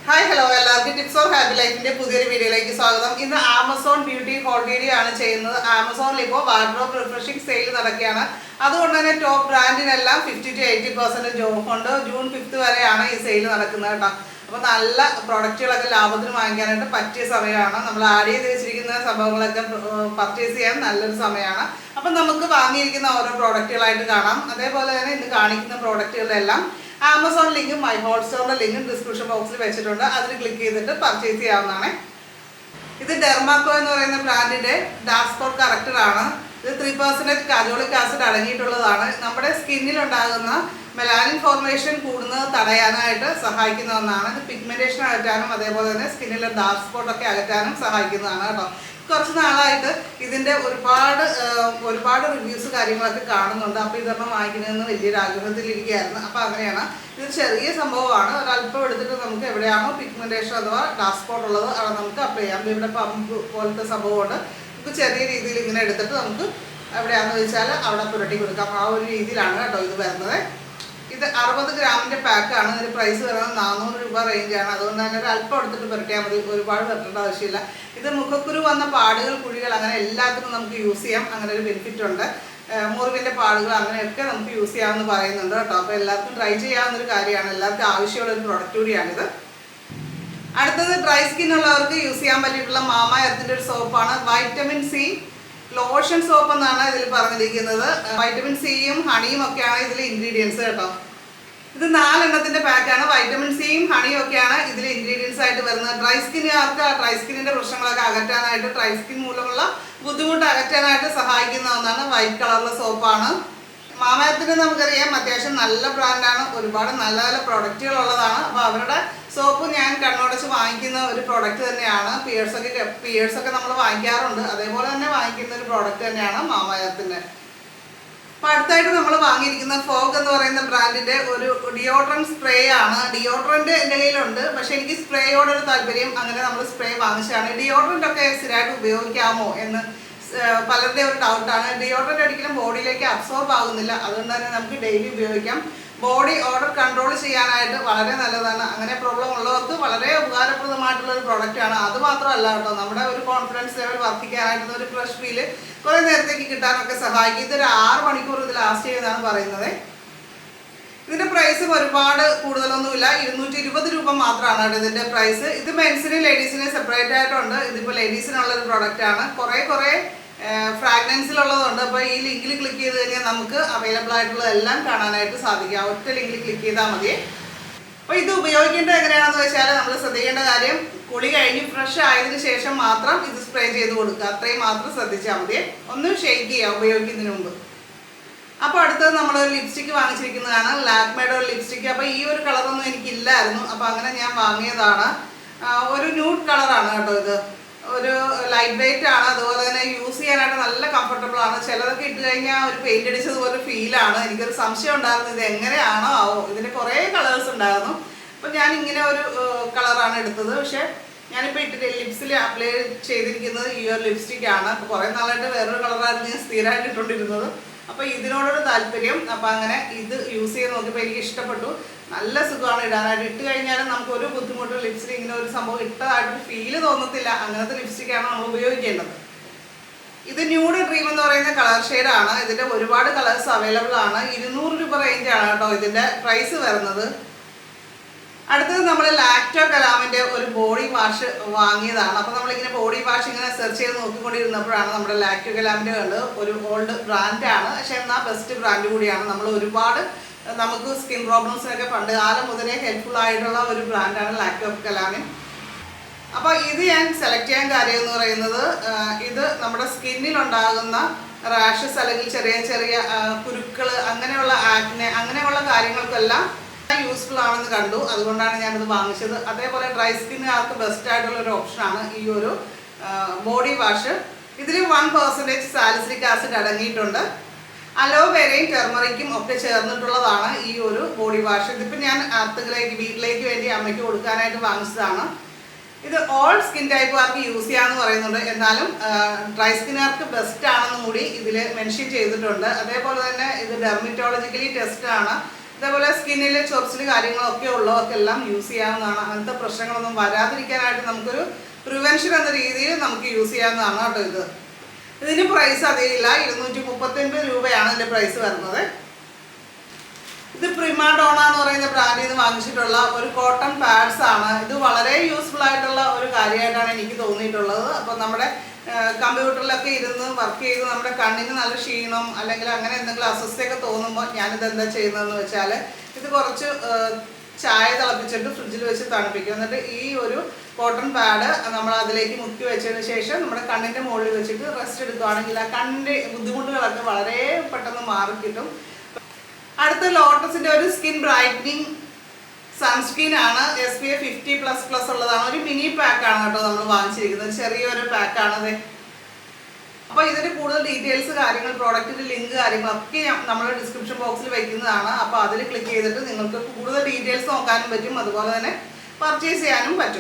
Hi hello എല്ലാവർക്കും tips of happy ലൈഫിന്റെ പുതിയൊരു വീഡിയോയിലേക്ക് സ്വാഗതം. ഇന്ന് ആമസോൺ ബ്യൂട്ടി ഹോൾ വീഡിയോ ആണ് ചെയ്യുന്നത്. ആമസോണിൽ ഇപ്പോൾ വാർഡ്രോബ് റിഫ്രഷിംഗ് സെയിൽ നടക്കുകയാണ്. അതുകൊണ്ട് തന്നെ ടോപ്പ് ബ്രാൻഡിനെല്ലാം 50-80% ഓഫ് ഉണ്ട്. ജൂൺ 5 വരെയാണ് ഈ സെയിൽ നടക്കുന്നത് കേട്ടോ. അപ്പോൾ നല്ല പ്രൊഡക്റ്റുകളൊക്കെ ലാഭത്തിന് വാങ്ങിക്കാനായിട്ട് പറ്റിയ സമയമാണ്. നമ്മൾ ആഡ് ചെയ്ത് വെച്ചിരിക്കുന്ന സംഭവങ്ങളൊക്കെ പർച്ചേസ് ചെയ്യാൻ നല്ലൊരു സമയമാണ്. അപ്പം നമുക്ക് വാങ്ങിയിരിക്കുന്ന ഓരോ പ്രോഡക്റ്റുകളായിട്ട് കാണാം. അതേപോലെ തന്നെ ഇന്ന് കാണിക്കുന്ന പ്രോഡക്റ്റുകളെല്ലാം ആമസോൺ ലിങ്കും മൈ ഹോൾ സ്റ്റോറിന്റെ ലിങ്കും ഡിസ്ക്രിപ്ഷൻ ബോക്സിൽ വെച്ചിട്ടുണ്ട്. അതിൽ ക്ലിക്ക് ചെയ്തിട്ട് പർച്ചേസ് ചെയ്യാവുന്നതാണ്. ഇത് ഡെർമാക്കോ എന്ന് പറയുന്ന ബ്രാൻഡിന്റെ ഡാർക്ക് സ്പോട്ട് കറക്റ്റർ ആണ്. ഇത് 3% കാജോളിക് ആസിഡ് അടങ്ങിയിട്ടുള്ളതാണ്. നമ്മുടെ സ്കിന്നിൽ ഉണ്ടാകുന്ന മെലാനിൻ ഫോർമേഷൻ കൂടുന്നത് തടയാനായിട്ട് സഹായിക്കുന്ന ഒന്നാണ്. ഇത് പിഗ്മെന്റേഷൻ അകറ്റാനും അതേപോലെ തന്നെ സ്കിന്നിലെ ഡാർക്ക് സ്പോട്ടൊക്കെ അകറ്റാനും സഹായിക്കുന്നതാണ് കേട്ടോ. കുറച്ച് നാളായിട്ട് ഇതിൻ്റെ ഒരുപാട് റിവ്യൂസ് കാര്യങ്ങളൊക്കെ കാണുന്നുണ്ട്. അപ്പോൾ ഇതൊന്നും വാങ്ങിക്കണമെന്ന് വലിയൊരു ആഗ്രഹത്തിലിരിക്കുകയായിരുന്നു. അപ്പോൾ അങ്ങനെയാണ്. ഇത് ചെറിയ സംഭവമാണ്. ഒരല്പം എടുത്തിട്ട് നമുക്ക് എവിടെയാണോ പിഗ്മെന്റേഷൻ അഥവാ ഡാർക്ക് സ്പോട്ട് ഉള്ളത് അവിടെ നമുക്ക് അപ്ലൈ ചെയ്യാം. ഇവിടെ പമ്പ് പോലത്തെ സംഭവമുണ്ട്. നമുക്ക് ചെറിയ രീതിയിൽ ഇങ്ങനെ എടുത്തിട്ട് നമുക്ക് എവിടെയാണെന്ന് വെച്ചാൽ അവിടെ പുരട്ടി കൊടുക്കാം. ആ ഒരു രീതിയിലാണ് കേട്ടോ ഇത് വരുന്നത്. ഇത് 60 ഗ്രാമിൻ്റെ പാക്കാണ്. ഇതിന് പ്രൈസ് വരുന്നത് 400 രൂപ റേഞ്ചാണ്. അതുകൊണ്ട് തന്നെ ഒരു അല്പം എടുത്തിട്ട് പുരട്ടിയാൽ മതി. ഒരുപാട് പുരട്ടേണ്ട ആവശ്യമില്ല. ഇത് മുഖക്കുരു വന്ന പാടുകൾ, കുഴികൾ അങ്ങനെ എല്ലാത്തിനും നമുക്ക് യൂസ് ചെയ്യാം. അങ്ങനെ ഒരു ബെനിഫിറ്റ് ഉണ്ട്. മുറിവിൻ്റെ പാടുകൾ അങ്ങനെയൊക്കെ നമുക്ക് യൂസ് ചെയ്യാമെന്ന് പറയുന്നുണ്ട് കേട്ടോ. അപ്പോൾ എല്ലാവർക്കും ട്രൈ ചെയ്യാവുന്നൊരു കാര്യമാണ്. എല്ലാവർക്കും ആവശ്യമുള്ള ഒരു പ്രൊഡക്റ്റ് കൂടിയാണിത്. അടുത്തത് ഡ്രൈ സ്കിൻ ഉള്ളവർക്ക് യൂസ് ചെയ്യാൻ പറ്റിയിട്ടുള്ള മാമ എർത്തിൻ്റെ ഒരു സോപ്പാണ്. വൈറ്റമിൻ സി ലോഷൻ സോപ്പ് എന്നാണ് ഇതിൽ പറഞ്ഞിരിക്കുന്നത്. വൈറ്റമിൻ സിയും ഹണിയും ഒക്കെയാണ് ഇതിൽ ഇൻഗ്രീഡിയൻസ് കേട്ടോ. ഇത് 4 എണ്ണത്തിന്റെ പാക്കാണ്. വൈറ്റമിൻ സിയും ഹണിയും ഒക്കെയാണ് ഇതിൽ ഇൻഗ്രീഡിയൻസ് ആയിട്ട് വരുന്നത്. ഡ്രൈ സ്കിന്നുകാർക്ക് ഡ്രൈ സ്കിന്നിന്റെ പ്രശ്നങ്ങളൊക്കെ അകറ്റാനായിട്ട്, ഡ്രൈ സ്കിൻ മൂലമുള്ള ബുദ്ധിമുട്ട് അകറ്റാനായിട്ട് സഹായിക്കുന്ന ഒന്നാണ്. വൈറ്റ് കളറിലെ സോപ്പാണ്. മാമയത്തിന് നമുക്കറിയാം അത്യാവശ്യം നല്ല ബ്രാൻഡാണ്. ഒരുപാട് നല്ല നല്ല പ്രൊഡക്റ്റുകൾ ഉള്ളതാണ്. അപ്പോൾ അവരുടെ സോപ്പ് ഞാൻ കണ്ണോടച്ച് വാങ്ങിക്കുന്ന ഒരു പ്രോഡക്റ്റ് തന്നെയാണ്. പിയേഴ്സൊക്കെ നമ്മൾ വാങ്ങിക്കാറുണ്ട്. അതേപോലെ തന്നെ വാങ്ങിക്കുന്ന ഒരു പ്രോഡക്റ്റ് തന്നെയാണ് മാമയത്തിൻ്റെ. അപ്പോൾ അടുത്തായിട്ട് നമ്മൾ വാങ്ങിയിരിക്കുന്ന ഫോഗ് എന്ന് പറയുന്ന ബ്രാൻഡിൻ്റെ ഒരു ഡിയോഡ്രൻറ്റ് സ്പ്രേ ആണ്. ഡിയോഡ്രൻറ്റ് എൻ്റെ കയ്യിലുണ്ട്. പക്ഷേ എനിക്ക് സ്പ്രേയോടൊരു താല്പര്യം. അങ്ങനെ നമ്മൾ സ്പ്രേ വാങ്ങിച്ചതാണ്. ഡിയോഡ്രൻ്റൊക്കെ സ്ഥിരമായിട്ട് ഉപയോഗിക്കാമോ എന്ന് പലരുടെ ഒരു ഡൗട്ടാണ്. ഡിയോഡ്രൻ്റ് ഒരിക്കലും ബോഡിയിലേക്ക് അബ്സോർബ് ആകുന്നില്ല. അതുകൊണ്ട് തന്നെ നമുക്ക് ഡെയിലി ഉപയോഗിക്കാം. ബോഡി ഓർഡർ കൺട്രോൾ ചെയ്യാനായിട്ട് വളരെ നല്ലതാണ്. അങ്ങനെ പ്രോബ്ലം ഉള്ളവർക്ക് വളരെ ഉപകാരപ്രദമായിട്ടുള്ള ഒരു പ്രോഡക്റ്റാണ്. അതുമാത്രമല്ല കേട്ടോ, നമ്മുടെ ഒരു കോൺഫിഡൻസ് ലെവൽ വർദ്ധിക്കാനായിട്ടുള്ള ഒരു ഫ്രഷ് ഫീല് കുറേ നേരത്തേക്ക് കിട്ടാനൊക്കെ സഹായിക്കും. ഇതൊരു 6 മണിക്കൂർ ഇത് ലാസ്റ്റ് ചെയ്യുന്നതാണ് പറയുന്നത്. ഇതിൻ്റെ പ്രൈസും ഒരുപാട് കൂടുതലൊന്നുമില്ല. 220 രൂപ മാത്രമാണ് കേട്ടോ ഇതിൻ്റെ പ്രൈസ്. ഇത് മെൻസിനും ലേഡീസിനും സെപ്പറേറ്റ് ആയിട്ടുണ്ട്. ഇതിപ്പോൾ ലേഡീസിനുള്ളൊരു പ്രോഡക്റ്റാണ്. കുറേ ഫ്രാഗ്രൻസിലുള്ളതുണ്ട്. അപ്പോൾ ഈ ലിങ്കിൽ ക്ലിക്ക് ചെയ്ത് കഴിഞ്ഞാൽ നമുക്ക് അവൈലബിൾ ആയിട്ടുള്ളതെല്ലാം കാണാനായിട്ട് സാധിക്കും. ഒറ്റ ലിങ്കിൽ ക്ലിക്ക് ചെയ്താൽ മതി. അപ്പോൾ ഇത് ഉപയോഗിക്കേണ്ടത് എങ്ങനെയാണെന്ന് വെച്ചാൽ നമ്മൾ ശ്രദ്ധിക്കേണ്ട കാര്യം, കുളി കഴിഞ്ഞ് ഫ്രഷ് ആയതിനു ശേഷം മാത്രം ഇത് സ്പ്രേ ചെയ്ത് കൊടുക്കുക. അത്രയും മാത്രം ശ്രദ്ധിച്ചാൽ മതി. ഒന്ന് ഷെയ്ക്ക് ചെയ്യുക ഉപയോഗിക്കുന്നതിന് മുമ്പ്. അപ്പോൾ അടുത്തത് നമ്മളൊരു ലിപ്സ്റ്റിക്ക് വാങ്ങിച്ചിരിക്കുന്നതാണ്. ലാക്മേയുടെ ഒരു ലിപ്സ്റ്റിക്ക്. അപ്പോൾ ഈ ഒരു കളറൊന്നും എനിക്കില്ലായിരുന്നു. അപ്പോൾ അങ്ങനെ ഞാൻ വാങ്ങിയതാണ്. ഒരു ന്യൂഡ് കളറാണ് കേട്ടോ. ഇത് ഒരു ലൈറ്റ് വെയിറ്റ് ആണ്. അതുപോലെ തന്നെ യൂസ് ചെയ്യാനായിട്ട് നല്ല കംഫർട്ടബിൾ ആണ്. ചിലതൊക്കെ ഇട്ട് കഴിഞ്ഞാൽ ഒരു പെയിന്റ് അടിച്ചതുപോലെ ഫീലാണ്. എനിക്കൊരു സംശയം ഉണ്ടായിരുന്നു ഇത് എങ്ങനെയാണോ ആവോ. ഇതിന് കുറേ കളേഴ്സ് ഉണ്ടായിരുന്നു. അപ്പോൾ ഞാൻ ഇങ്ങനെ ഒരു കളറാണ് എടുത്തത്. പക്ഷേ ഞാനിപ്പോൾ ഇട്ടിട്ട് ലിപ്സിൽ അപ്ലൈ ചെയ്തിരിക്കുന്നത് ഈ ഒരു ലിപ്സ്റ്റിക്കാണ്. അപ്പോൾ കുറേ നാളായിട്ട് വേറൊരു കളറായിരുന്നു ഞാൻ സ്ഥിരമായിട്ട് ഇട്ടുകൊണ്ടിരുന്നത്. അപ്പോൾ ഇതിനോടൊരു താല്പര്യം. അപ്പോൾ അങ്ങനെ ഇത് യൂസ് ചെയ്ത് നോക്കിയപ്പോൾ എനിക്ക് ഇഷ്ടപ്പെട്ടു. നല്ല സുഖമാണ് ഇടാനായിട്ട്. ഇട്ട് കഴിഞ്ഞാലും നമുക്ക് ഒരു ബുദ്ധിമുട്ടും ലിപ്സ്റ്റിക് ഇങ്ങനെ ഒരു സംഭവം ഇട്ടതായിട്ടൊരു ഫീല് തോന്നത്തില്ല. അങ്ങനത്തെ ലിപ്സ്റ്റിക്കാണ് നമ്മൾ ഉപയോഗിക്കേണ്ടത്. ഇത് ന്യൂഡ് ഡ്രീം എന്ന് പറയുന്ന കളർ ഷെയ്ഡാണ്. ഇതിൻ്റെ ഒരുപാട് കളേഴ്സ് അവൈലബിൾ ആണ്. 200 രൂപ റേഞ്ചാണ് കേട്ടോ ഇതിൻ്റെ പ്രൈസ് വരുന്നത്. അടുത്തത് നമ്മൾ ലാക്ടോ കലാമിൻ്റെ ഒരു ബോഡി വാഷ് വാങ്ങിയതാണ്. അപ്പോൾ നമ്മളിങ്ങനെ ബോഡി വാഷ് ഇങ്ങനെ സെർച്ച് ചെയ്ത് നോക്കിക്കൊണ്ടിരുന്നപ്പോഴാണ് നമ്മുടെ ലാക്ടോ കലാമിൻ്റെ കണ്ട് ഒരു ഓൾഡ് ബ്രാൻഡാണ്. പക്ഷേ എന്നാൽ ബെസ്റ്റ് ബ്രാൻഡ് കൂടിയാണ്. നമ്മൾ ഒരുപാട് നമുക്ക് സ്കിൻ പ്രോബ്ലംസിനൊക്കെ പണ്ട് കാലം മുതലേ ഹെൽപ്ഫുൾ ആയിട്ടുള്ള ഒരു ബ്രാൻഡാണ് ലാക്ടോ കലാമിൻ. അപ്പോൾ ഇത് ഞാൻ സെലക്ട് ചെയ്യാൻ കാര്യം എന്ന് പറയുന്നത്, ഇത് നമ്മുടെ സ്കിന്നിലുണ്ടാകുന്ന റാഷസ് അല്ലെങ്കിൽ ചെറിയ ചെറിയ കുരുക്കൾ, അങ്ങനെയുള്ള ആക്നെ, അങ്ങനെയുള്ള കാര്യങ്ങൾക്കെല്ലാം യൂസ്ഫുൾ ആണെന്ന് കണ്ടു. അതുകൊണ്ടാണ് ഞാനിത് വാങ്ങിച്ചത്. അതേപോലെ ഡ്രൈ സ്കിന്നുകാർക്ക് ബെസ്റ്റ് ആയിട്ടുള്ള ഒരു ഓപ്ഷനാണ് ഈ ഒരു ബോഡി വാഷ്. ഇതിൽ 1% സാലിസിലിക് ആസിഡ് അടങ്ങിയിട്ടുണ്ട്. അലോവേരയും ടെർമറിക്കും ഒക്കെ ചേർന്നിട്ടുള്ളതാണ് ഈ ഒരു ബോഡി വാഷ്. ഇതിപ്പോൾ ഞാൻ വീട്ടിലേക്ക് വേണ്ടി അമ്മയ്ക്ക് കൊടുക്കാനായിട്ട് വാങ്ങിച്ചതാണ്. ഇത് ഓൾ സ്കിൻ ടൈപ്പുകാർക്ക് യൂസ് ചെയ്യാമെന്ന് പറയുന്നുണ്ട്. എന്നാലും ഡ്രൈ സ്കിന്നുകാർക്ക് ബെസ്റ്റ് ആണെന്നും കൂടി ഇതിൽ മെൻഷൻ ചെയ്തിട്ടുണ്ട്. അതേപോലെ തന്നെ ഇത് ഡെർമറ്റോളജിക്കലി ടെസ്റ്റ് ആണ്. ഇതേപോലെ സ്കിന്നിലെ ചൊറിച്ചിൽ കാര്യങ്ങളൊക്കെ ഉള്ളവർക്കെല്ലാം യൂസ് ചെയ്യാവുന്നതാണ്. അങ്ങനത്തെ പ്രശ്നങ്ങളൊന്നും വരാതിരിക്കാനായിട്ട് നമുക്കൊരു പ്രിവെൻഷൻ എന്ന രീതിയിൽ നമുക്ക് യൂസ് ചെയ്യാവുന്നതാണ് കേട്ടോ. ഇതിന് പ്രൈസ് അധികമില്ല, 239 രൂപയാണ് ഇതിൻ്റെ പ്രൈസ് വരുന്നത്. ഇത് പ്രിമാഡോണ എന്ന് പറയുന്ന ബ്രാൻഡിൽ നിന്ന് വാങ്ങിച്ചിട്ടുള്ള ഒരു കോട്ടൺ പാഡ്സ് ആണ്. ഇത് വളരെ യൂസ്ഫുൾ ആയിട്ടുള്ള ഒരു കാര്യമായിട്ടാണ് എനിക്ക് തോന്നിയിട്ടുള്ളത്. അപ്പോൾ നമ്മുടെ കമ്പ്യൂട്ടറിലൊക്കെ ഇരുന്ന് വർക്ക് ചെയ്ത് നമ്മുടെ കണ്ണിന് നല്ല ക്ഷീണം അല്ലെങ്കിൽ അങ്ങനെ എന്തെങ്കിലും അസ്വസ്ഥയൊക്കെ തോന്നുമ്പോൾ ഞാനിത് എന്താ ചെയ്യുന്നതെന്ന് വെച്ചാൽ ഇത് കുറച്ച് ചായ തിളപ്പിച്ചിട്ട് ഫ്രിഡ്ജിൽ വെച്ച് തണുപ്പിക്കും. എന്നിട്ട് ഈ ഒരു കോട്ടൺ പാഡ് നമ്മൾ അതിലേക്ക് മുക്കി വെച്ചതിന് ശേഷം നമ്മുടെ കണ്ണിൻ്റെ മുകളിൽ വെച്ചിട്ട് റെസ്റ്റ് എടുക്കുകയാണെങ്കിൽ ആ കണ്ണിൻ്റെ ബുദ്ധിമുട്ടുകളൊക്കെ വളരെ പെട്ടെന്ന് മാറി കിട്ടും. അടുത്ത ലോട്ടസിൻ്റെ ഒരു സ്കിൻ ബ്രൈറ്റനിങ് സൺസ്ക്രീൻ ആണ്. SPF 50++ ഉള്ളതാണ്. ഒരു മിനി പാക്കാണ് കേട്ടോ നമ്മൾ വാങ്ങിച്ചിരിക്കുന്നത്, ചെറിയൊരു പാക്കാണത്. അപ്പോൾ ഇതിൻ്റെ കൂടുതൽ ഡീറ്റെയിൽസ് കാര്യങ്ങൾ പ്രോഡക്റ്റിൻ്റെ ലിങ്ക് കാര്യങ്ങളൊക്കെ നമ്മൾ ഡിസ്ക്രിപ്ഷൻ ബോക്സിൽ വയ്ക്കുന്നതാണ്. അപ്പോൾ അതിൽ ക്ലിക്ക് ചെയ്തിട്ട് നിങ്ങൾക്ക് കൂടുതൽ ഡീറ്റെയിൽസ് നോക്കാനും പറ്റും, അതുപോലെ തന്നെ പർച്ചേസ് ചെയ്യാനും പറ്റും.